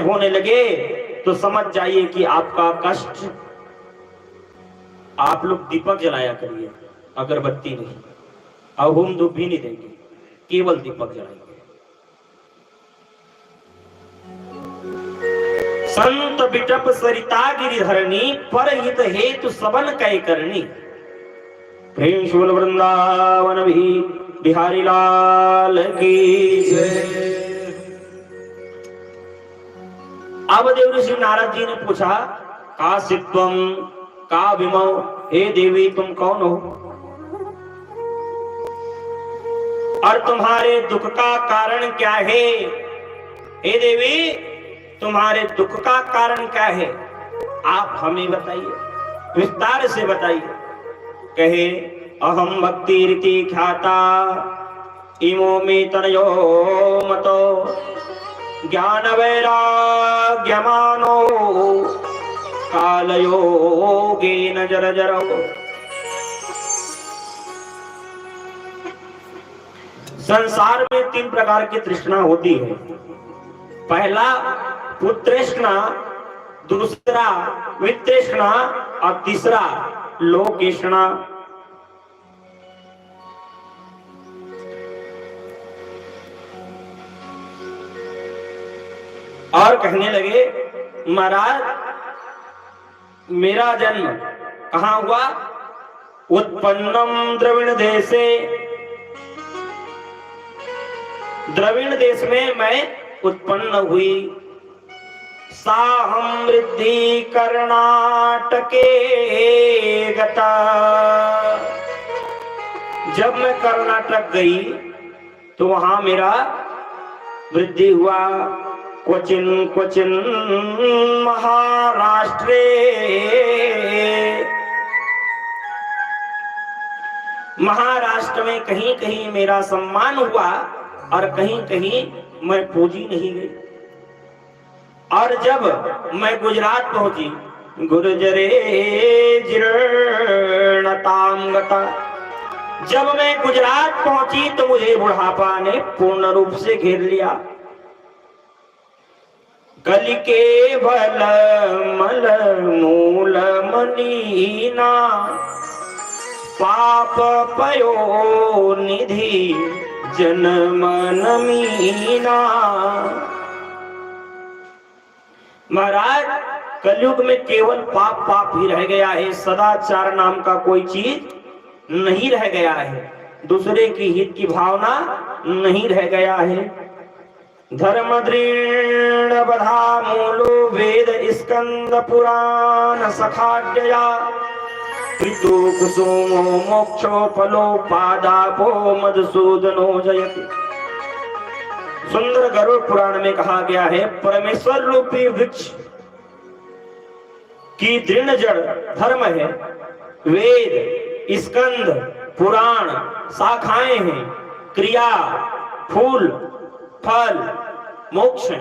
होने लगे तो समझ जाइए कि आपका कष्ट, आप लोग दीपक जलाया करिए, अगरबत्ती नहीं, अहुम धूप भी नहीं देंगे, केवल दीपक जलाएंगे। संत बिटप सरिता गिरिधरणी, पर हित हेतु सबन कै करनी। प्रेम शूल वृंदावन भी बिहारी लाल की जय। अब देवऋषि नारद जी ने पूछा, का सित्वम का विमौ, हे देवी तुम कौन हो और तुम्हारे दुख का कारण क्या है? हे देवी तुम्हारे दुख का कारण क्या है, आप हमें बताइए, विस्तार से बताइए। कहे, अहम भक्ति रीति ख्याता इमो में तनयो मतो, ज्ञान वैराग्यमानो कालयोगेन जर्जरो। संसार में 3 प्रकार की तृष्णा होती है। पहला पुत्रतृष्णा, दूसरा वित्ततृष्णा और तीसरा लोकतृष्णा। और कहने लगे, महाराज मेरा जन्म कहाँ हुआ? उत्पन्नम द्रविण देशे, द्रविण देश में मैं उत्पन्न हुई। साहम वृद्धि कर्नाटके गता, जब मैं कर्नाटक गई तो वहां मेरा वृद्धि हुआ। क्वचिन क्वचिन महाराष्ट्रे, महाराष्ट्र में कहीं कहीं मेरा सम्मान हुआ और कहीं कहीं मैं पूजी नहीं गई। और जब मैं गुजरात पहुंची, गुर्जरे जीर्णताम गता, जब मैं गुजरात पहुंची तो मुझे बुढ़ापा ने पूर्ण रूप से घेर लिया। कलि के बल मल मूल मनीना, पाप पयो निधि जन्म नमीना। महाराज कलयुग में केवल पाप पाप ही रह गया है, सदाचार नाम का कोई चीज नहीं रह गया है, दूसरे की हित की भावना नहीं रह गया है। धर्म दृढ़ बधा मूलो वेद स्कंद पुराण सखाड्यया, ऋतु कुसुमो मोक्षो फलो पादापो मधुसूदनो जयति। सुंदर गरुड़ पुराण में कहा गया है, परमेश्वर रूपी वृक्ष की दृढ़ जड़ धर्म है, वेद स्कंद पुराण शाखाएं हैं, क्रिया फूल फल मोक्ष है।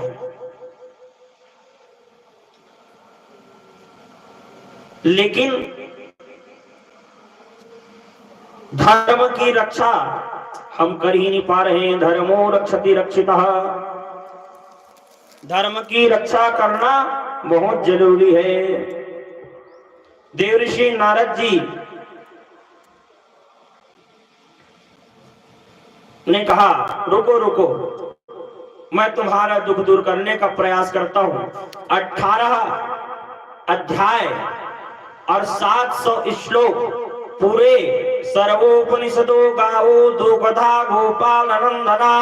लेकिन धर्म की रक्षा हम कर ही नहीं पा रहे हैं। धर्मो रक्षति रक्षितः, धर्म की रक्षा करना बहुत जरूरी है। देवऋषि नारद जी ने कहा, रुको रुको, मैं तुम्हारा दुख दूर करने का प्रयास करता हूं। 18 अध्याय और 700 श्लोक पूरे सर्वोपनिषदो गावो दुग्धा गोपाल नंदना,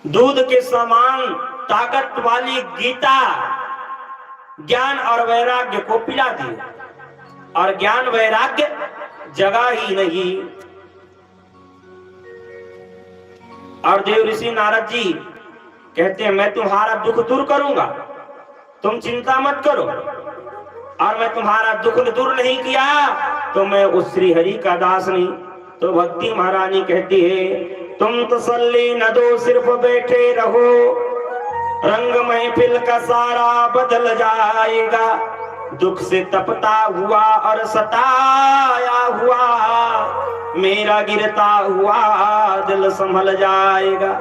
दूध के समान ताकत वाली गीता ज्ञान और वैराग्य को पिला दी, और ज्ञान वैराग्य जगा ही नहीं। और देवऋषि नारद जी कहते हैं, मैं तुम्हारा दुख दूर करूंगा, तुम चिंता मत करो। और मैं तुम्हारा दुख दूर नहीं किया तो मैं उस श्री हरि का दास नहीं। तो भक्ति महारानी कहती है, तुम तसल्ली न दो, सिर्फ बैठे रहो, रंग महफिल का सारा बदल जाएगा। दुख से तपता हुआ और सताया हुआ मेरा गिरता हुआ दिल संभल जाएगा।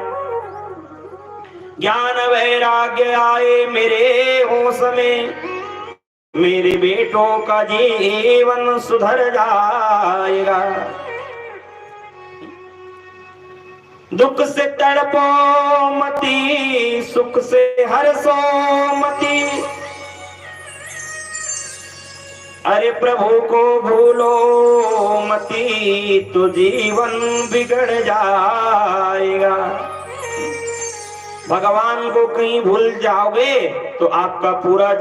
ज्ञान वैराग्य आए मेरे होश में, मेरे बेटों का जीवन सुधर जाएगा। दुख से तड़पो मती, सुख से हर्षो मती, अरे प्रभु को भूलो मती तो जीवन बिगड़ जाएगा। भगवान को कहीं भूल जाओगे तो आपका पूरा